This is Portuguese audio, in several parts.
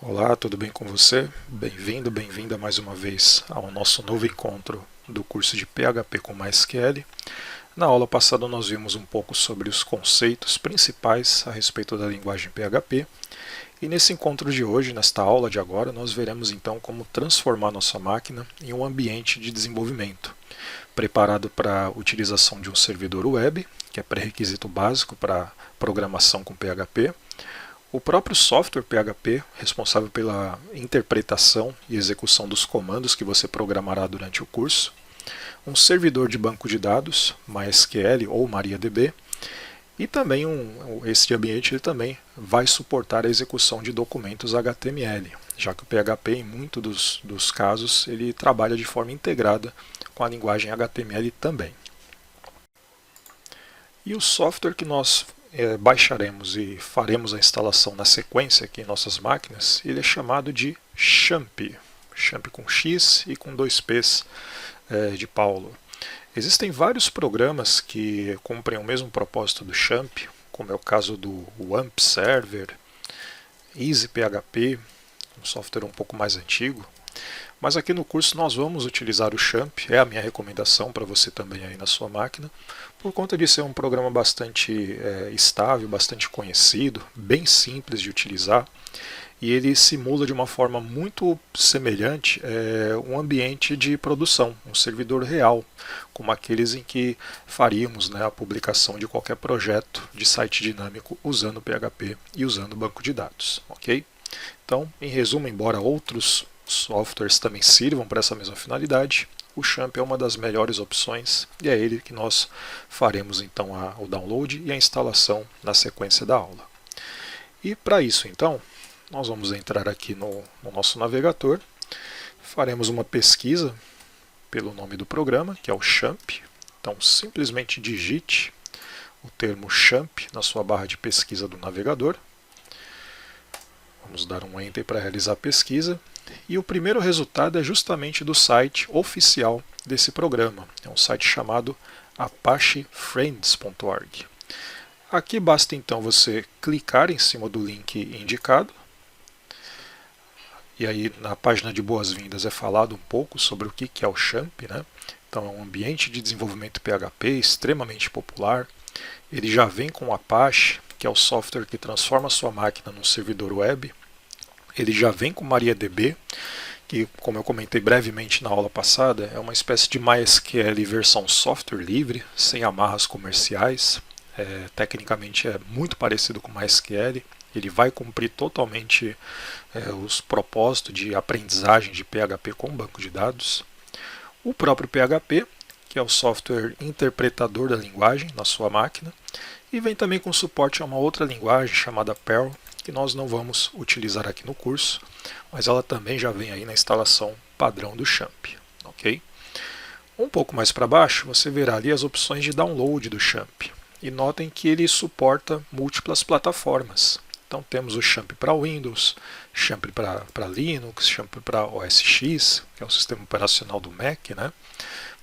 Olá, tudo bem com você? Bem-vindo, bem-vinda mais uma vez ao nosso novo encontro do curso de PHP com MySQL. Na aula passada nós vimos um pouco sobre os conceitos principais a respeito da linguagem PHP e nesse encontro de hoje, nesta aula de agora, nós veremos então como transformar nossa máquina em um ambiente de desenvolvimento, preparado para a utilização de um servidor web, que é pré-requisito básico para programação com PHP, o próprio software PHP, responsável pela interpretação e execução dos comandos que você programará durante o curso, um servidor de banco de dados, MySQL ou MariaDB, e também esse ambiente ele também vai suportar a execução de documentos HTML, já que o PHP, em muitos dos casos, ele trabalha de forma integrada com a linguagem HTML também. E o software que nós baixaremos e faremos a instalação na sequência aqui em nossas máquinas, ele é chamado de XAMPP. XAMPP com X e com dois P's de Paulo. Existem vários programas que cumprem o mesmo propósito do XAMPP, como é o caso do WAMP Server, EasyPHP, um software um pouco mais antigo. Mas aqui no curso nós vamos utilizar o XAMPP, é a minha recomendação para você também aí na sua máquina, por conta de ser um programa bastante estável, bastante conhecido, bem simples de utilizar, e ele simula de uma forma muito semelhante um ambiente de produção, um servidor real, como aqueles em que faríamos a publicação de qualquer projeto de site dinâmico usando PHP e usando banco de dados. Ok? Então, em resumo, embora outros softwares também sirvam para essa mesma finalidade, o XAMPP é uma das melhores opções e é ele que nós faremos então o download e a instalação na sequência da aula. E para isso então, nós vamos entrar aqui no nosso navegador, faremos uma pesquisa pelo nome do programa, que é o XAMPP. Então simplesmente digite o termo XAMPP na sua barra de pesquisa do navegador. Vamos dar um Enter para realizar a pesquisa. E o primeiro resultado é justamente do site oficial desse programa. É um site chamado apachefriends.org. Aqui basta então você clicar em cima do link indicado. E aí na página de boas-vindas é falado um pouco sobre o que é o XAMPP, né? Então é um ambiente de desenvolvimento PHP extremamente popular. Ele já vem com o Apache, que é o software que transforma a sua máquina num servidor web. Ele já vem com MariaDB, que, como eu comentei brevemente na aula passada, é uma espécie de MySQL versão software livre, sem amarras comerciais. Tecnicamente é muito parecido com MySQL. Ele vai cumprir totalmente os propósitos de aprendizagem de PHP com banco de dados. O próprio PHP, que é o software interpretador da linguagem na sua máquina, e vem também com suporte a uma outra linguagem chamada Perl, que nós não vamos utilizar aqui no curso, mas ela também já vem aí na instalação padrão do XAMPP. Ok? Um pouco mais para baixo você verá ali as opções de download do XAMPP, e notem que ele suporta múltiplas plataformas. Então temos o XAMPP para Windows, XAMPP para Linux, XAMPP para OS X, que é o sistema operacional do Mac, né?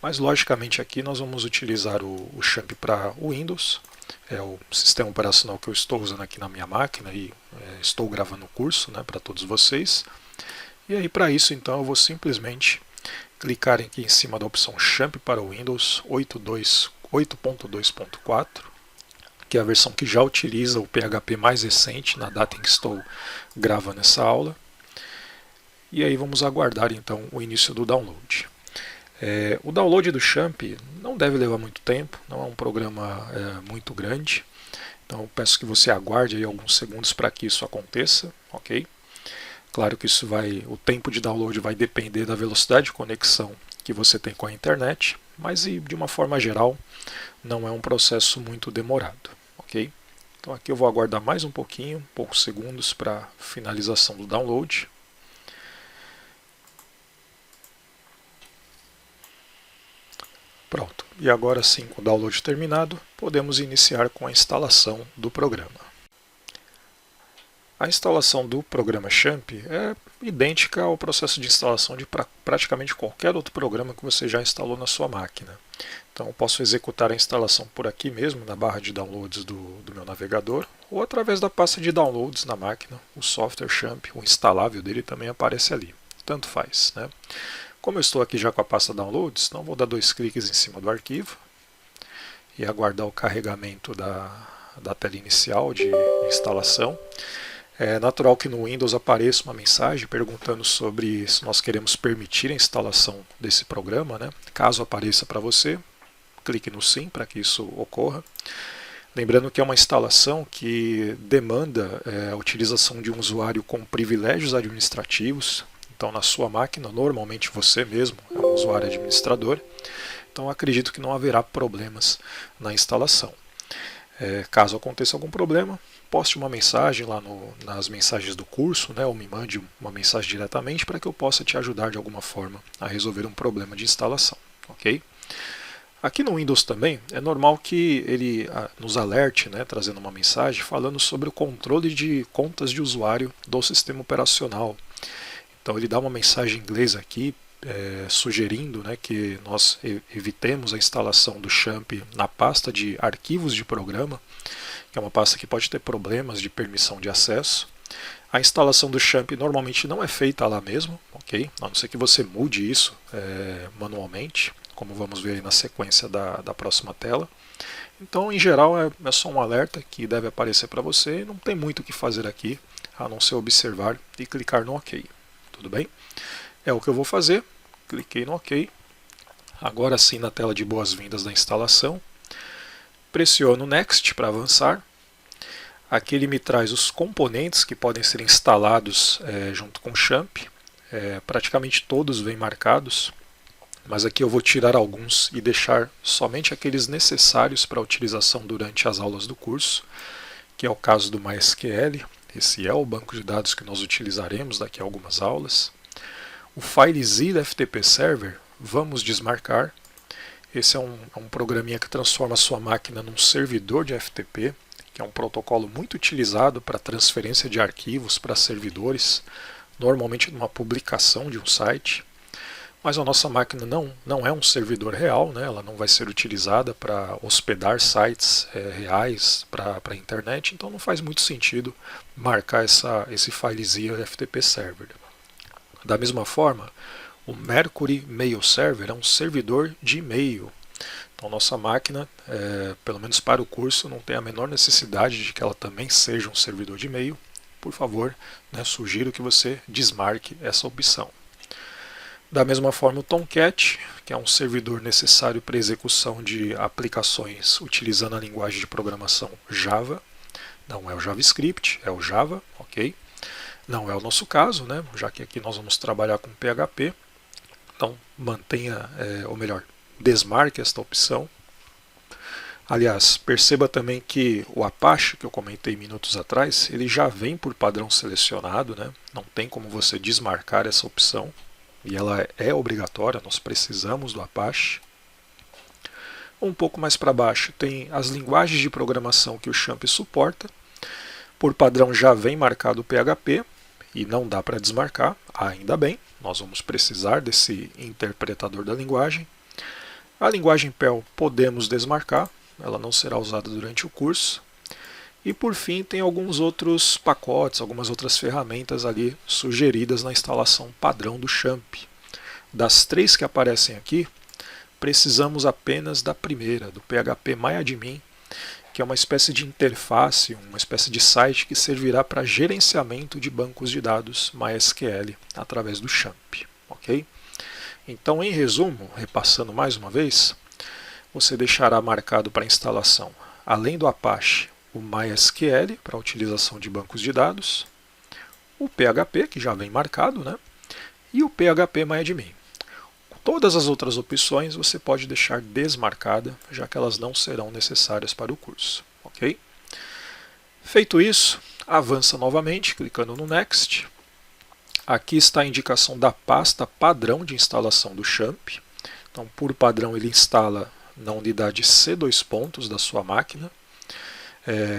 Mas logicamente aqui nós vamos utilizar o XAMPP para Windows, é o sistema operacional que eu estou usando aqui na minha máquina e estou gravando o curso para todos vocês. E aí para isso então eu vou simplesmente clicar aqui em cima da opção XAMPP para Windows 8.2.4, que é a versão que já utiliza o PHP mais recente na data em que estou gravando essa aula. E aí vamos aguardar então o início do download. O download do XAMPP não deve levar muito tempo, não é um programa muito grande, então eu peço que você aguarde aí alguns segundos para que isso aconteça, ok? Claro que o tempo de download vai depender da velocidade de conexão que você tem com a internet, mas de uma forma geral não é um processo muito demorado, ok? Então aqui eu vou aguardar mais um pouquinho, poucos segundos para a finalização do download. Pronto, e agora sim, com o download terminado, podemos iniciar com a instalação do programa. A instalação do programa XAMPP é idêntica ao processo de instalação de praticamente qualquer outro programa que você já instalou na sua máquina. Então eu posso executar a instalação por aqui mesmo, na barra de downloads do meu navegador, ou através da pasta de downloads na máquina, o software Champ, o instalável dele também aparece ali. Tanto faz, né? Como eu estou aqui já com a pasta downloads, então vou dar 2 cliques em cima do arquivo e aguardar o carregamento da tela inicial de instalação. É natural que no Windows apareça uma mensagem perguntando sobre se nós queremos permitir a instalação desse programa, né? Caso apareça para você, clique no sim para que isso ocorra. Lembrando que é uma instalação que demanda a utilização de um usuário com privilégios administrativos. Então, na sua máquina, normalmente você mesmo é um usuário administrador. Então, acredito que não haverá problemas na instalação. Caso aconteça algum problema, poste uma mensagem lá nas mensagens do curso, né, ou me mande uma mensagem diretamente para que eu possa te ajudar de alguma forma a resolver um problema de instalação. Ok? Aqui no Windows também é normal que ele nos alerte, né, trazendo uma mensagem falando sobre o controle de contas de usuário do sistema operacional. Então ele dá uma mensagem em inglês aqui, sugerindo, né, que nós evitemos a instalação do Champ na pasta de arquivos de programa, que é uma pasta que pode ter problemas de permissão de acesso. A instalação do Champ normalmente não é feita lá mesmo, ok? A não ser que você mude isso manualmente, como vamos ver aí na sequência da próxima tela. Então, em geral, é só um alerta que deve aparecer para você e não tem muito o que fazer aqui, a não ser observar e clicar no OK. Tudo bem? É o que eu vou fazer. Cliquei no OK. Agora sim, na tela de boas-vindas da instalação, pressiono Next para avançar. Aqui ele me traz os componentes que podem ser instalados junto com o Champ. Praticamente todos vêm marcados, mas aqui eu vou tirar alguns e deixar somente aqueles necessários para a utilização durante as aulas do curso, que é o caso do MySQL. Esse é o banco de dados que nós utilizaremos daqui a algumas aulas. O FileZ da FTP Server, vamos desmarcar. Esse é um programinha que transforma a sua máquina num servidor de FTP, que é um protocolo muito utilizado para transferência de arquivos para servidores, normalmente numa publicação de um site. Mas a nossa máquina não é um servidor real, né? Ela não vai ser utilizada para hospedar sites reais para a internet, então não faz muito sentido marcar esse filezinho FTP Server. Da mesma forma, o Mercury Mail Server é um servidor de e-mail. Então nossa máquina, pelo menos para o curso, não tem a menor necessidade de que ela também seja um servidor de e-mail. Por favor, né, sugiro que você desmarque essa opção. Da mesma forma, o Tomcat, que é um servidor necessário para execução de aplicações utilizando a linguagem de programação Java. Não é o JavaScript, é o Java, ok? Não é o nosso caso, né? Já que aqui nós vamos trabalhar com PHP. Então, mantenha, ou melhor, desmarque esta opção. Aliás, perceba também que o Apache, que eu comentei minutos atrás, ele já vem por padrão selecionado, né? Não tem como você desmarcar essa opção. E ela é obrigatória, nós precisamos do Apache. Um pouco mais para baixo tem as linguagens de programação que o Champ suporta. Por padrão já vem marcado o PHP e não dá para desmarcar, ainda bem, nós vamos precisar desse interpretador da linguagem. A linguagem Perl podemos desmarcar, ela não será usada durante o curso. E por fim tem alguns outros pacotes, algumas outras ferramentas ali sugeridas na instalação padrão do Champ. Das 3 que aparecem aqui, precisamos apenas da primeira, do PHPMyAdmin, que é uma espécie de interface, uma espécie de site que servirá para gerenciamento de bancos de dados MySQL através do Champ. Ok? Então, em resumo, repassando mais uma vez, você deixará marcado para instalação, além do Apache, o MySQL para a utilização de bancos de dados, o PHP, que já vem marcado, né? E o PHPMyAdmin. Todas as outras opções você pode deixar desmarcada, já que elas não serão necessárias para o curso. Ok? Feito isso, avança novamente, clicando no Next. Aqui está a indicação da pasta padrão de instalação do Champ. Então, por padrão, ele instala na unidade C2 da sua máquina.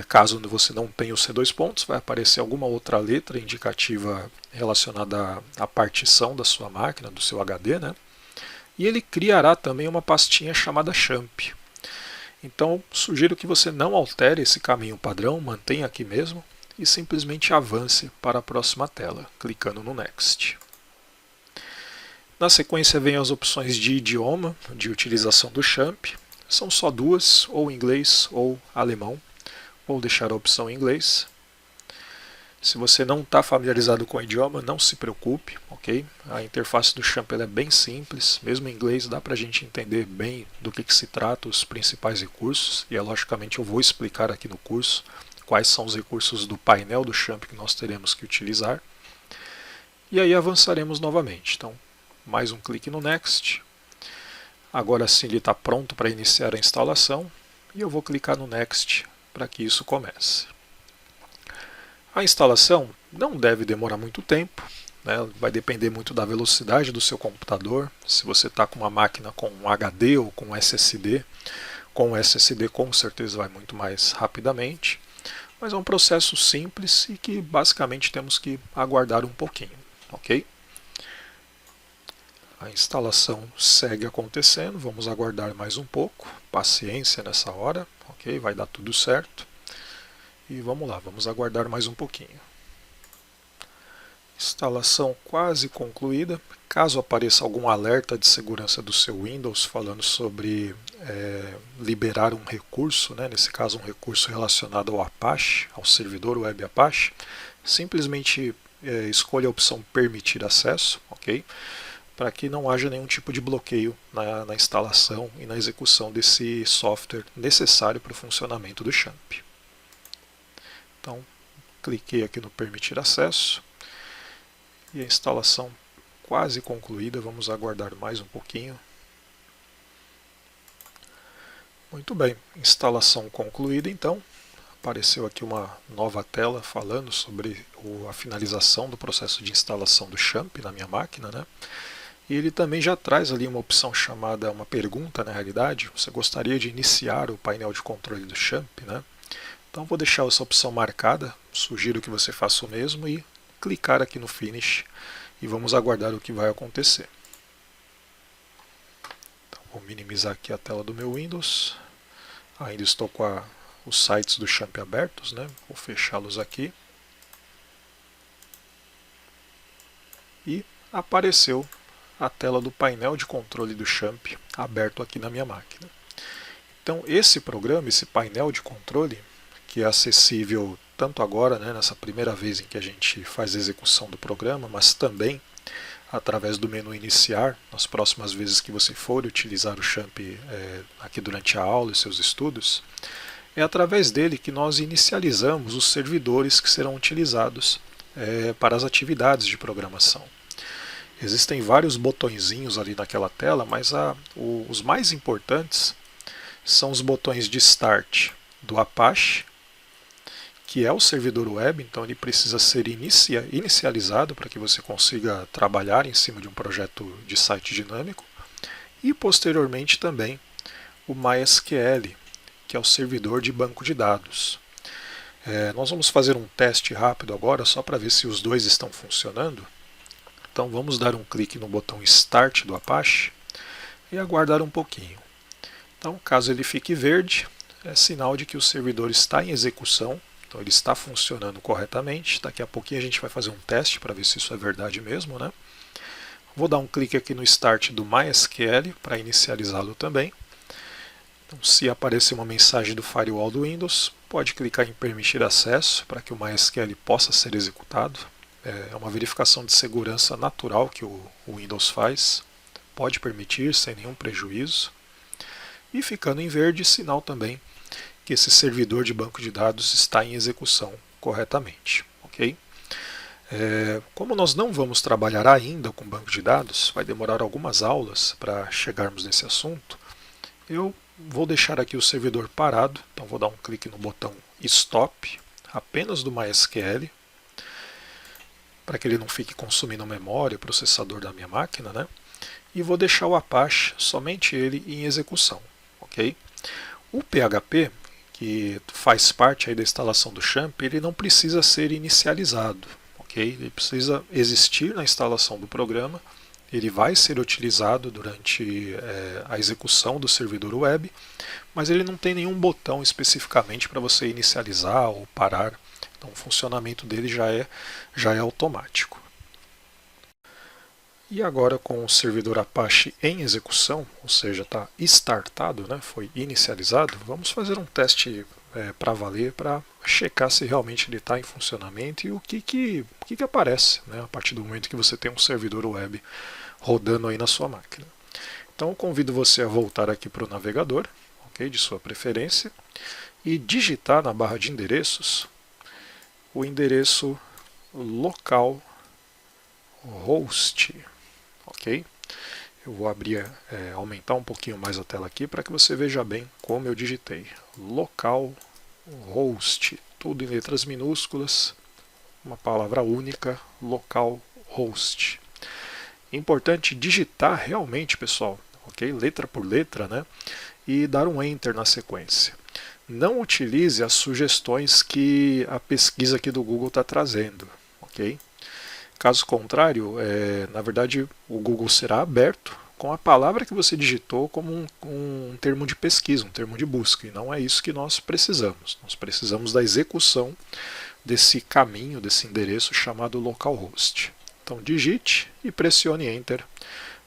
Caso você não tenha o C2, vai aparecer alguma outra letra indicativa relacionada à partição da sua máquina, do seu HD, né? E ele criará também uma pastinha chamada Champ. Então, sugiro que você não altere esse caminho padrão, mantenha aqui mesmo e simplesmente avance para a próxima tela, clicando no Next. Na sequência vem as opções de idioma de utilização do XAMPP. São só duas, ou inglês ou alemão. Vou deixar a opção em inglês. Se você não está familiarizado com o idioma, não se preocupe, ok? A interface do XAMPP é bem simples, mesmo em inglês dá para a gente entender bem do que se trata, os principais recursos, e logicamente eu vou explicar aqui no curso quais são os recursos do painel do XAMPP que nós teremos que utilizar. E aí avançaremos novamente. Então, mais um clique no Next. Agora sim ele está pronto para iniciar a instalação, e eu vou clicar no Next para que isso comece. A instalação não deve demorar muito tempo, né? Vai depender muito da velocidade do seu computador. Se você está com uma máquina com um HD ou com SSD, com o SSD com certeza vai muito mais rapidamente, mas é um processo simples e que basicamente temos que aguardar um pouquinho, ok? A instalação segue acontecendo, vamos aguardar mais um pouco, paciência nessa hora, ok? Vai dar tudo certo. E vamos lá, vamos aguardar mais um pouquinho. Instalação quase concluída. Caso apareça algum alerta de segurança do seu Windows falando sobre liberar um recurso, né, nesse caso um recurso relacionado ao Apache, ao servidor web Apache, simplesmente escolha a opção permitir acesso, ok? Para que não haja nenhum tipo de bloqueio na instalação e na execução desse software necessário para o funcionamento do XAMPP. Então, cliquei aqui no permitir acesso e a instalação quase concluída. Vamos aguardar mais um pouquinho. Muito bem, instalação concluída então. Apareceu aqui uma nova tela falando sobre a finalização do processo de instalação do XAMPP na minha máquina, né? E ele também já traz ali uma opção chamada, uma pergunta na realidade, você gostaria de iniciar o painel de controle do XAMPP, né? Então vou deixar essa opção marcada, sugiro que você faça o mesmo e clicar aqui no Finish e vamos aguardar o que vai acontecer. Então, vou minimizar aqui a tela do meu Windows, ainda estou com os sites do XAMPP abertos, né? Vou fechá-los aqui. E apareceu a tela do painel de controle do XAMPP aberto aqui na minha máquina. Então esse programa, esse painel de controle, que é acessível tanto agora, né, nessa primeira vez em que a gente faz a execução do programa, mas também através do menu iniciar, nas próximas vezes que você for utilizar o XAMPP aqui durante a aula e seus estudos, é através dele que nós inicializamos os servidores que serão utilizados para as atividades de programação. Existem vários botõezinhos ali naquela tela, mas os mais importantes são os botões de Start do Apache, que é o servidor web, então ele precisa ser inicializado para que você consiga trabalhar em cima de um projeto de site dinâmico, e posteriormente também o MySQL, que é o servidor de banco de dados. Nós vamos fazer um teste rápido agora, só para ver se os dois estão funcionando. Então vamos dar um clique no botão Start do Apache e aguardar um pouquinho. Então, caso ele fique verde, é sinal de que o servidor está em execução, então ele está funcionando corretamente. Daqui a pouquinho a gente vai fazer um teste para ver se isso é verdade mesmo, né? Vou dar um clique aqui no Start do MySQL para inicializá-lo também. Então, se aparecer uma mensagem do firewall do Windows, pode clicar em permitir acesso para que o MySQL possa ser executado. É uma verificação de segurança natural que o Windows faz. Pode permitir sem nenhum prejuízo. E ficando em verde, sinal também que esse servidor de banco de dados está em execução corretamente. Ok? Como nós não vamos trabalhar ainda com banco de dados, vai demorar algumas aulas para chegarmos nesse assunto, eu vou deixar aqui o servidor parado, então vou dar um clique no botão Stop, apenas do MySQL, para que ele não fique consumindo memória, processador da minha máquina, né? E vou deixar o Apache, somente ele, em execução. Ok? O PHP, que faz parte aí da instalação do XAMPP, ele não precisa ser inicializado. Ok? Ele precisa existir na instalação do programa ele vai ser utilizado durante a execução do servidor web, mas ele não tem nenhum botão especificamente para você inicializar ou parar. Então o funcionamento dele já é automático. E agora com o servidor Apache em execução, ou seja, está startado, né, foi inicializado, vamos fazer um teste para valer, para checar se realmente ele está em funcionamento e o que aparece, né, a partir do momento que você tem um servidor web rodando aí na sua máquina. Então eu convido você a voltar aqui para o navegador, okay, de sua preferência, e digitar na barra de endereços o endereço localhost. Ok? Eu vou aumentar um pouquinho mais a tela aqui para que você veja bem como eu digitei. Localhost, tudo em letras minúsculas, uma palavra única, localhost. Importante digitar realmente, pessoal, ok? Letra por letra, né? E dar um Enter na sequência. Não utilize as sugestões que a pesquisa aqui do Google está trazendo, ok? Caso contrário, na verdade, o Google será aberto com a palavra que você digitou como um termo de pesquisa, um termo de busca, e não é isso que nós precisamos. Nós precisamos da execução desse caminho, desse endereço chamado localhost. Então digite e pressione Enter,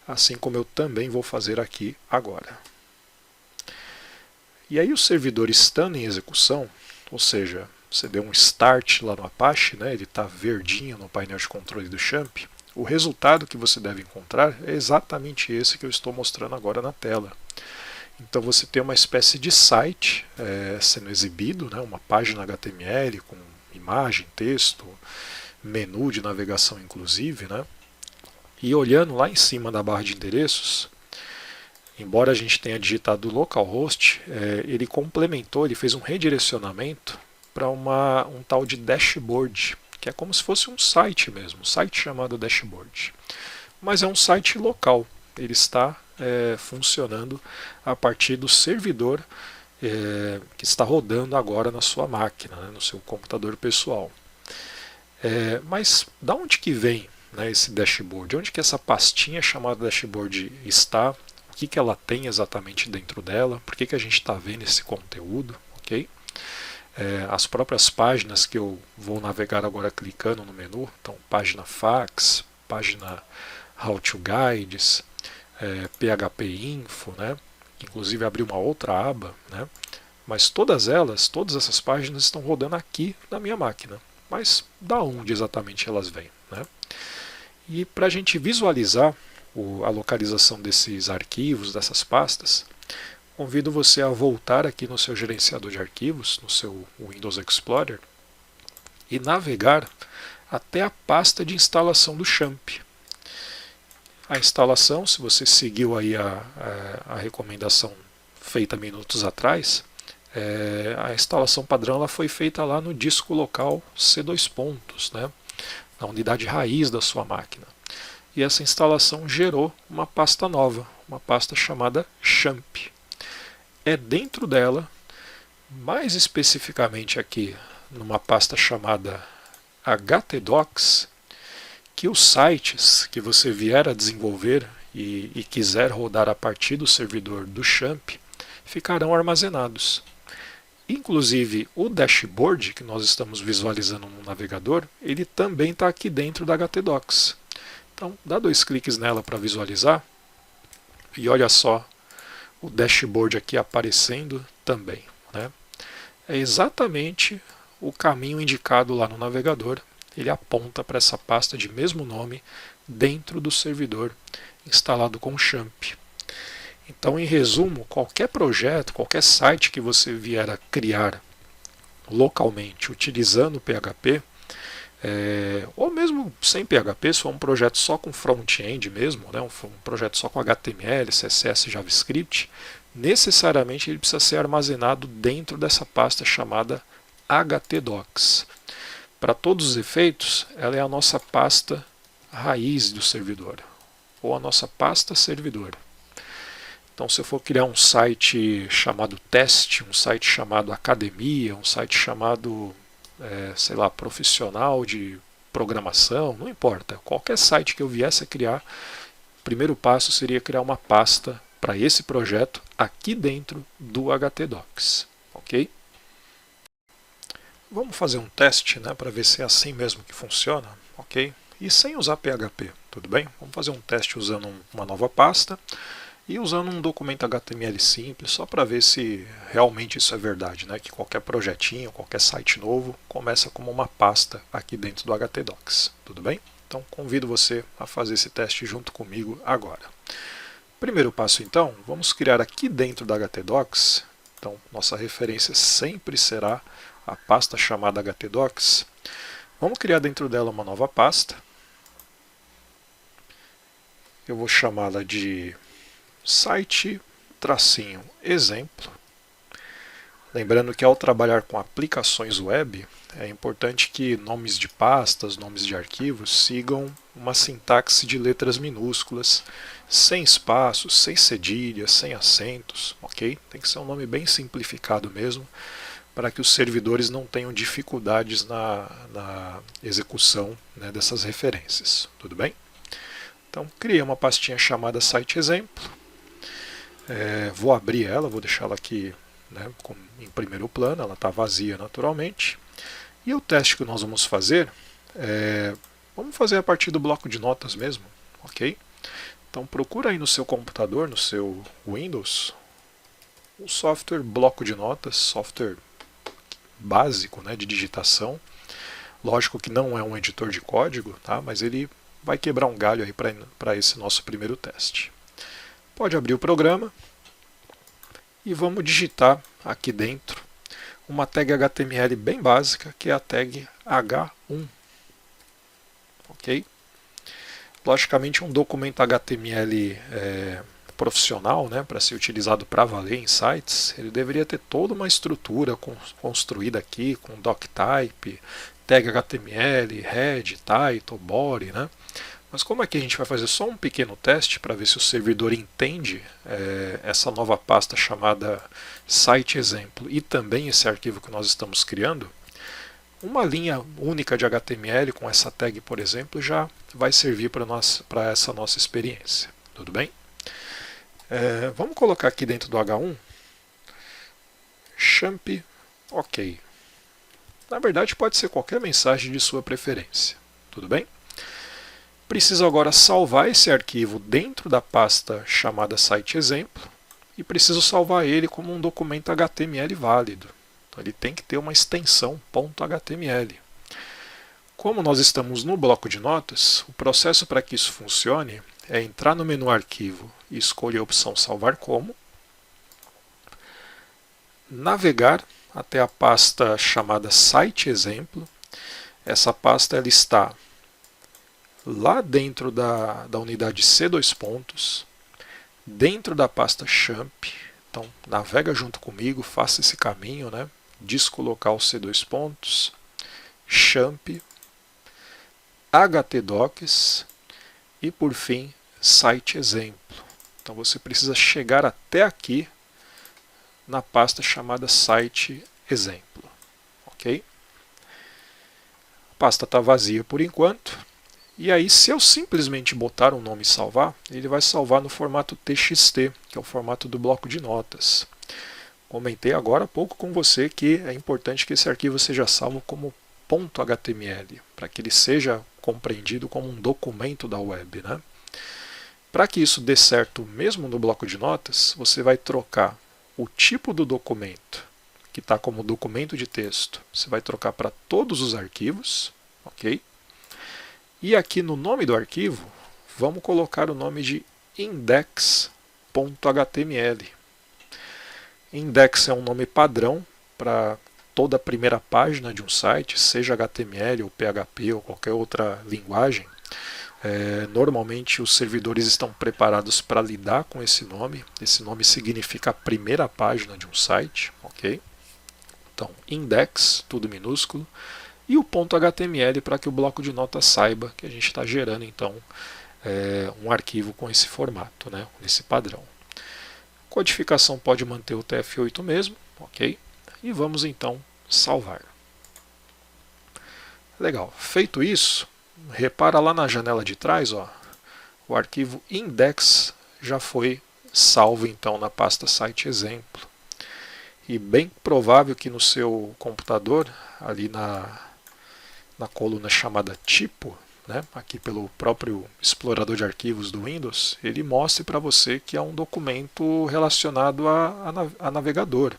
assim como eu também vou fazer aqui agora. E aí o servidor estando em execução, ou seja, você deu um start lá no Apache, né, ele está verdinho no painel de controle do XAMPP, o resultado que você deve encontrar é exatamente esse que eu estou mostrando agora na tela. Então você tem uma espécie de site sendo exibido, né, uma página HTML com imagem, texto, menu de navegação inclusive, né, e olhando lá em cima da barra de endereços, embora a gente tenha digitado localhost, ele complementou, ele fez um redirecionamento para um tal de dashboard, que é como se fosse um site mesmo, um site chamado dashboard. Mas é um site local, ele está funcionando a partir do servidor que está rodando agora na sua máquina, né, no seu computador pessoal. Mas da onde que vem, né, esse dashboard? Onde que essa pastinha chamada dashboard está? O que ela tem exatamente dentro dela? Por que a gente está vendo esse conteúdo? Okay? As próprias páginas que eu vou navegar agora clicando no menu, então página Fax, página How to Guides, PHP Info, né? Inclusive abri uma outra aba, né? Mas todas essas páginas estão rodando aqui na minha máquina. Mas da onde exatamente elas vêm, né? E para a gente visualizar a localização desses arquivos, dessas pastas, convido você a voltar aqui no seu gerenciador de arquivos, no seu Windows Explorer, e navegar até a pasta de instalação do XAMPP. A instalação, se você seguiu aí a recomendação feita minutos atrás, a instalação padrão ela foi feita lá no disco local C2 né, na unidade raiz da sua máquina. E essa instalação gerou uma pasta nova, uma pasta chamada XAMPP. É dentro dela, mais especificamente aqui numa pasta chamada htdocs, que os sites que você vier a desenvolver e quiser rodar a partir do servidor do XAMPP ficarão armazenados. Inclusive o dashboard que nós estamos visualizando no navegador, ele também está aqui dentro da htdocs. Então dá 2 cliques nela para visualizar e olha só o dashboard aqui aparecendo também, né? É exatamente o caminho indicado lá no navegador, ele aponta para essa pasta de mesmo nome dentro do servidor instalado com o XAMPP. Então, em resumo, qualquer projeto, qualquer site que você vier a criar localmente utilizando o PHP, ou mesmo sem PHP, se for um projeto só com front-end mesmo, né, um projeto só com HTML, CSS, JavaScript, necessariamente ele precisa ser armazenado dentro dessa pasta chamada htdocs. Para todos os efeitos, ela é a nossa pasta raiz do servidor, ou a nossa pasta servidor. Então, se eu for criar um site chamado teste, um site chamado academia, um site chamado, sei lá, profissional de programação, não importa. Qualquer site que eu viesse a criar, primeiro passo seria criar uma pasta para esse projeto aqui dentro do htdocs, ok? Vamos fazer um teste, né, para ver se é assim mesmo que funciona, ok? E sem usar PHP, tudo bem? Vamos fazer um teste usando uma nova pasta e usando um documento HTML simples, só para ver se realmente isso é verdade, né? Que qualquer projetinho, qualquer site novo começa como uma pasta aqui dentro do htdocs, tudo bem? Então convido você a fazer esse teste junto comigo agora. Primeiro passo então, vamos criar aqui dentro da htdocs, então nossa referência sempre será a pasta chamada htdocs. Vamos criar dentro dela uma nova pasta. Eu vou chamá-la de site-exemplo. Lembrando que ao trabalhar com aplicações web, é importante que nomes de pastas, nomes de arquivos sigam uma sintaxe de letras minúsculas, sem espaços, sem cedilhas, sem acentos, ok? Tem que ser um nome bem simplificado mesmo, para que os servidores não tenham dificuldades na execução, né, dessas referências, tudo bem? Então, criei uma pastinha chamada site-exemplo, vou abrir ela, vou deixá-la aqui, né, em primeiro plano, ela está vazia naturalmente, e o teste que nós vamos fazer, vamos fazer a partir do bloco de notas mesmo, ok? Então procura aí no seu computador, no seu Windows, o software bloco de notas, software básico, né, de digitação. Lógico que não é um editor de código, tá? Mas ele vai quebrar um galho aí para esse nosso primeiro teste. Pode abrir o programa e vamos digitar aqui dentro uma tag HTML bem básica, que é a tag H1. Ok? Logicamente um documento HTML profissional, né, para ser utilizado para valer em sites, ele deveria ter toda uma estrutura construída aqui com doctype, tag HTML, head, title, body, né? Mas como aqui a gente vai fazer só um pequeno teste para ver se o servidor entende essa nova pasta chamada site-exemplo e também esse arquivo que nós estamos criando, uma linha única de HTML com essa tag, por exemplo, já vai servir para essa nossa experiência. Tudo bem? Vamos colocar aqui dentro do H1 champ OK. Na verdade, pode ser qualquer mensagem de sua preferência. Tudo bem? Preciso agora salvar esse arquivo dentro da pasta chamada site-exemplo e preciso salvar ele como um documento HTML válido. Então, ele tem que ter uma extensão .html. Como nós estamos no bloco de notas, o processo para que isso funcione é entrar no menu Arquivo e escolher a opção Salvar como, navegar até a pasta chamada site-exemplo. Essa pasta ela está lá dentro da unidade C2 dentro da pasta champ. Então navega junto comigo, faça esse caminho, né? Descolocar o C2, champ, htdocs e por fim site-exemplo. Então você precisa chegar até aqui na pasta chamada site-exemplo, ok? A pasta está vazia por enquanto. E aí, se eu simplesmente botar um nome e salvar, ele vai salvar no formato TXT, que é o formato do bloco de notas. Comentei agora há pouco com você que é importante que esse arquivo seja salvo como .html, para que ele seja compreendido como um documento da web, né? Para que isso dê certo mesmo no bloco de notas, você vai trocar o tipo do documento, que está como documento de texto, você vai trocar para todos os arquivos, ok? E aqui no nome do arquivo, vamos colocar o nome de index.html. Index é um nome padrão para toda a primeira página de um site, seja HTML ou PHP ou qualquer outra linguagem. Normalmente os servidores estão preparados para lidar com esse nome. Esse nome significa a primeira página de um site, ok? Então, index, tudo minúsculo, e o .html para que o bloco de notas saiba que a gente está gerando então um arquivo com esse formato, né, nesse padrão. Codificação pode manter o TF8 mesmo, ok? E vamos então salvar. Legal, feito isso, repara lá na janela de trás, ó, o arquivo index já foi salvo então na pasta site exemplo. E bem provável que no seu computador, ali na coluna chamada tipo, né, aqui pelo próprio explorador de arquivos do Windows, ele mostre para você que é um documento relacionado a navegador.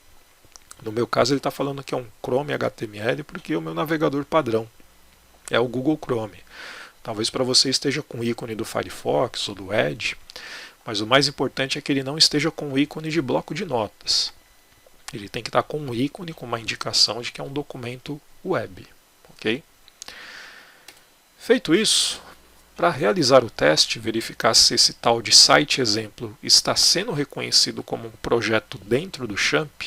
No meu caso ele está falando que é um Chrome HTML porque o meu navegador padrão é o Google Chrome. Talvez para você esteja com o ícone do Firefox ou do Edge, mas o mais importante é que ele não esteja com o ícone de bloco de notas. Ele tem que estar com um ícone, com uma indicação de que é um documento web. Ok? Feito isso, para realizar o teste, verificar se esse tal de site exemplo está sendo reconhecido como um projeto dentro do Champ,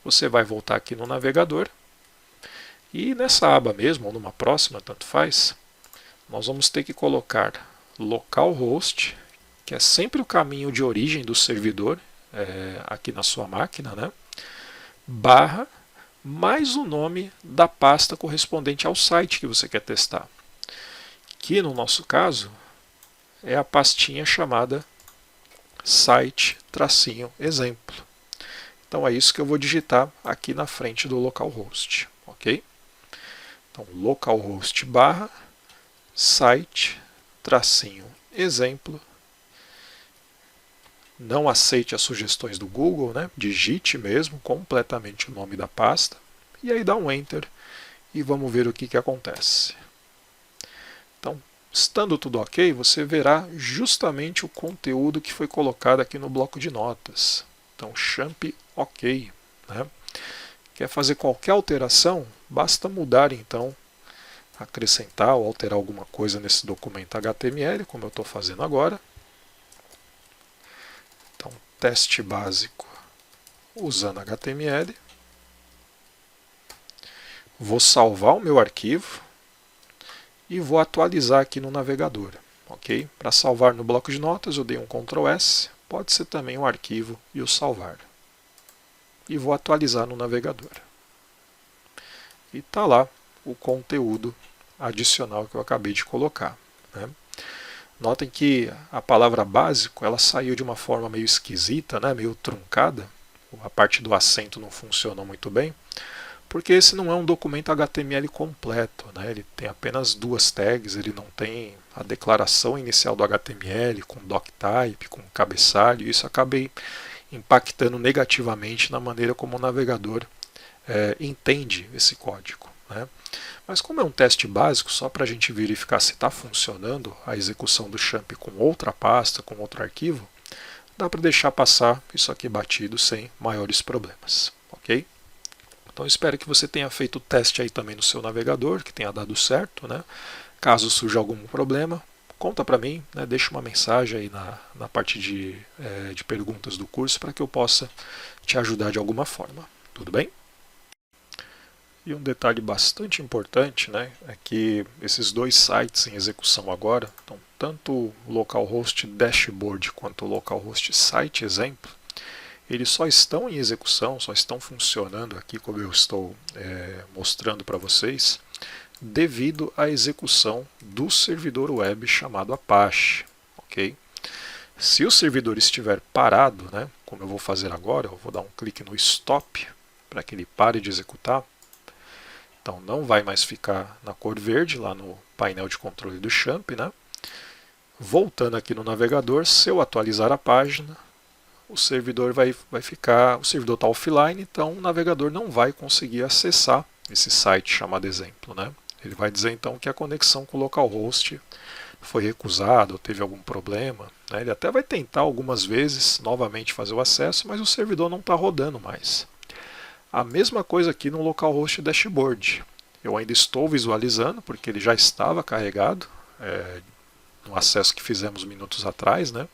você vai voltar aqui no navegador e nessa aba mesmo, ou numa próxima, tanto faz, nós vamos ter que colocar localhost, que é sempre o caminho de origem do servidor, aqui na sua máquina, né? Barra, mais o nome da pasta correspondente ao site que você quer testar. Que no nosso caso é a pastinha chamada site-exemplo. Então é isso que eu vou digitar aqui na frente do localhost, ok? Então localhost barra site-exemplo. Não aceite as sugestões do Google, né? Digite mesmo completamente o nome da pasta e aí dá um Enter e vamos ver o que acontece. Então, estando tudo ok, você verá justamente o conteúdo que foi colocado aqui no bloco de notas. Então, champ ok. Né? Quer fazer qualquer alteração? Basta mudar então, acrescentar ou alterar alguma coisa nesse documento HTML, como eu estou fazendo agora. Então, teste básico usando HTML. Vou salvar o meu arquivo e vou atualizar aqui no navegador. Ok? Para salvar no bloco de notas, eu dei um Ctrl S, pode ser também um arquivo e o salvar. E vou atualizar no navegador. E está lá o conteúdo adicional que eu acabei de colocar. Né? Notem que a palavra básico ela saiu de uma forma meio esquisita, né? Meio truncada. A parte do acento não funciona muito bem, porque esse não é um documento HTML completo. Né? Ele tem apenas duas tags, ele não tem a declaração inicial do HTML, com doctype, com cabeçalho, e isso acabei impactando negativamente na maneira como o navegador entende esse código. Né? Mas como é um teste básico, só para a gente verificar se está funcionando a execução do champ com outra pasta, com outro arquivo, dá para deixar passar isso aqui batido sem maiores problemas. Ok? Então espero que você tenha feito o teste aí também no seu navegador, que tenha dado certo. Né? Caso surja algum problema, conta para mim, né? Deixa uma mensagem aí na parte de perguntas do curso para que eu possa te ajudar de alguma forma. Tudo bem? E um detalhe bastante importante, né, é que esses dois sites em execução agora, então, tanto o localhost dashboard quanto o localhost site exemplo, eles só estão em execução, só estão funcionando aqui como eu estou mostrando para vocês, devido à execução do servidor web chamado Apache. Ok? Se o servidor estiver parado, né, como eu vou fazer agora, eu vou dar um clique no Stop para que ele pare de executar. Então não vai mais ficar na cor verde lá no painel de controle do Champ. Né? Voltando aqui no navegador, se eu atualizar a página, o servidor o servidor está offline, então o navegador não vai conseguir acessar esse site chamado exemplo. Né? Ele vai dizer então que a conexão com o localhost foi recusada ou teve algum problema. Né? Ele até vai tentar algumas vezes novamente fazer o acesso, mas o servidor não está rodando mais. A mesma coisa aqui no localhost dashboard. Eu ainda estou visualizando, porque ele já estava carregado no acesso que fizemos minutos atrás. Né?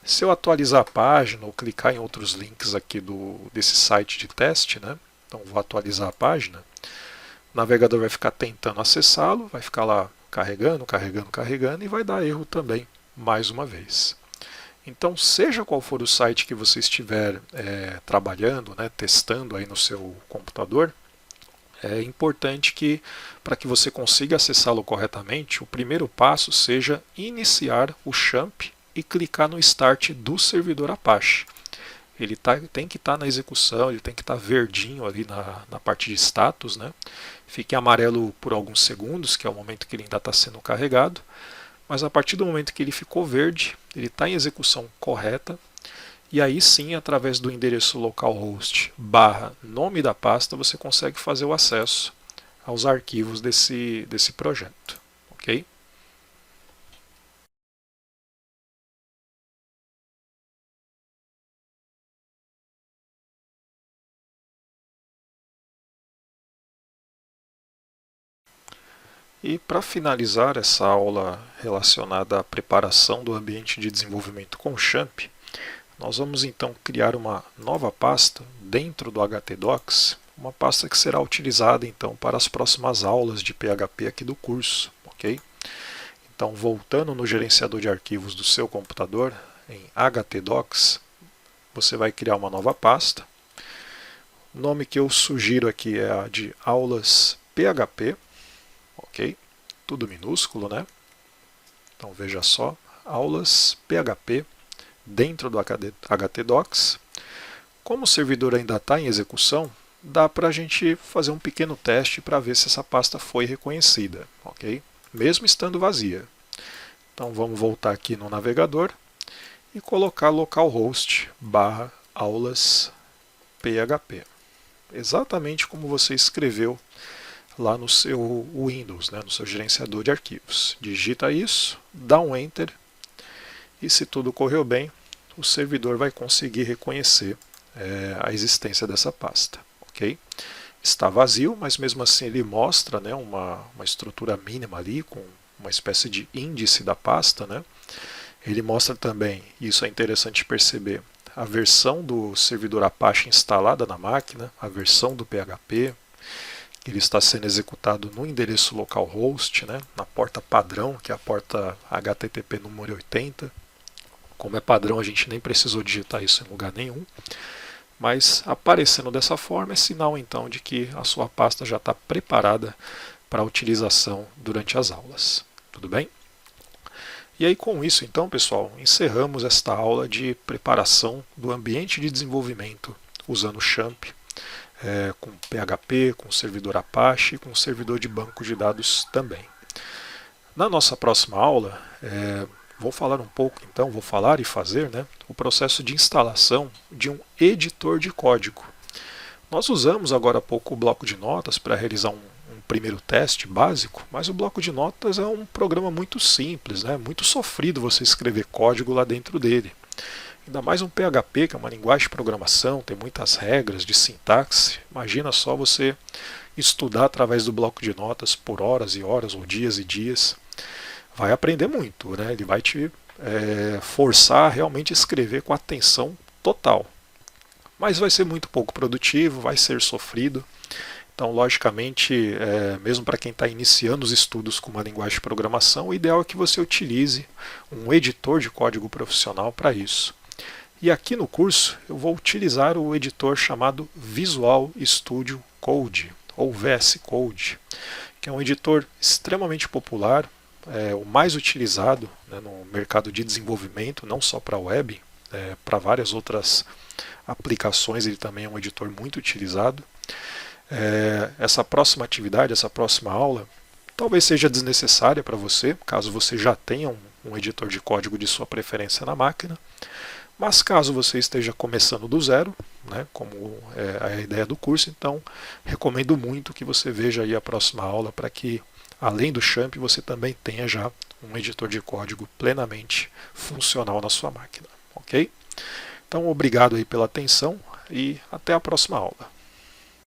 Se eu atualizar a página ou clicar em outros links aqui desse site de teste, né? Então vou atualizar a página, o navegador vai ficar tentando acessá-lo, vai ficar lá carregando, carregando, carregando e vai dar erro também, mais uma vez. Então, seja qual for o site que você estiver trabalhando, né, testando aí no seu computador, é importante que, para que você consiga acessá-lo corretamente, o primeiro passo seja iniciar o XAMPP e clicar no Start do servidor Apache. Ele tem que estar na execução, ele tem que estar verdinho ali na parte de status, né? Fique amarelo por alguns segundos, que é o momento que ele ainda está sendo carregado, mas a partir do momento que ele ficou verde, ele está em execução correta, e aí sim, através do endereço localhost / nome da pasta, você consegue fazer o acesso aos arquivos desse projeto. Ok? E para finalizar essa aula relacionada à preparação do ambiente de desenvolvimento com XAMPP, nós vamos então criar uma nova pasta dentro do htdocs, uma pasta que será utilizada então para as próximas aulas de PHP aqui do curso, ok? Então, voltando no gerenciador de arquivos do seu computador, em htdocs, você vai criar uma nova pasta. O nome que eu sugiro aqui é a de aulas PHP, ok? Tudo minúsculo, né? Então veja só, aulas PHP dentro do htdocs. Como o servidor ainda está em execução, dá para a gente fazer um pequeno teste para ver se essa pasta foi reconhecida, ok? Mesmo estando vazia. Então vamos voltar aqui no navegador e colocar localhost / aulas PHP. Exatamente como você escreveu lá no seu Windows, né, no seu gerenciador de arquivos. Digita isso, dá um Enter e se tudo correu bem, o servidor vai conseguir reconhecer a existência dessa pasta. Ok? Está vazio, mas mesmo assim ele mostra, né, uma estrutura mínima ali com uma espécie de índice da pasta. Né? Ele mostra também, isso é interessante perceber, a versão do servidor Apache instalada na máquina, a versão do PHP. Ele está sendo executado no endereço localhost, né, na porta padrão, que é a porta HTTP número 80. Como é padrão, a gente nem precisou digitar isso em lugar nenhum. Mas aparecendo dessa forma é sinal então de que a sua pasta já está preparada para a utilização durante as aulas. Tudo bem? E aí com isso então, pessoal, encerramos esta aula de preparação do ambiente de desenvolvimento usando o XAMPP, com PHP, com servidor Apache e com servidor de banco de dados também. Na nossa próxima aula, vou falar um pouco, então, vou falar e fazer, né, o processo de instalação de um editor de código. Nós usamos agora há pouco o bloco de notas para realizar um primeiro teste básico, mas o bloco de notas é um programa muito simples, né, muito sofrido você escrever código lá dentro dele. Ainda mais um PHP, que é uma linguagem de programação, tem muitas regras de sintaxe. Imagina só você estudar através do bloco de notas por horas e horas, ou dias e dias. Vai aprender muito, né? Ele vai te forçar a realmente escrever com atenção total. Mas vai ser muito pouco produtivo, vai ser sofrido. Então, logicamente, mesmo para quem está iniciando os estudos com uma linguagem de programação, o ideal é que você utilize um editor de código profissional para isso. E aqui no curso eu vou utilizar o editor chamado Visual Studio Code, ou VS Code, que é um editor extremamente popular, o mais utilizado, né, no mercado de desenvolvimento, não só para web, para várias outras aplicações ele também é um editor muito utilizado. Essa próxima atividade, essa próxima aula, talvez seja desnecessária para você, caso você já tenha um editor de código de sua preferência na máquina. Mas caso você esteja começando do zero, né, como é a ideia do curso, então recomendo muito que você veja aí a próxima aula para que, além do XAMPP, você também tenha já um editor de código plenamente funcional na sua máquina. Ok? Então, obrigado aí pela atenção e até a próxima aula.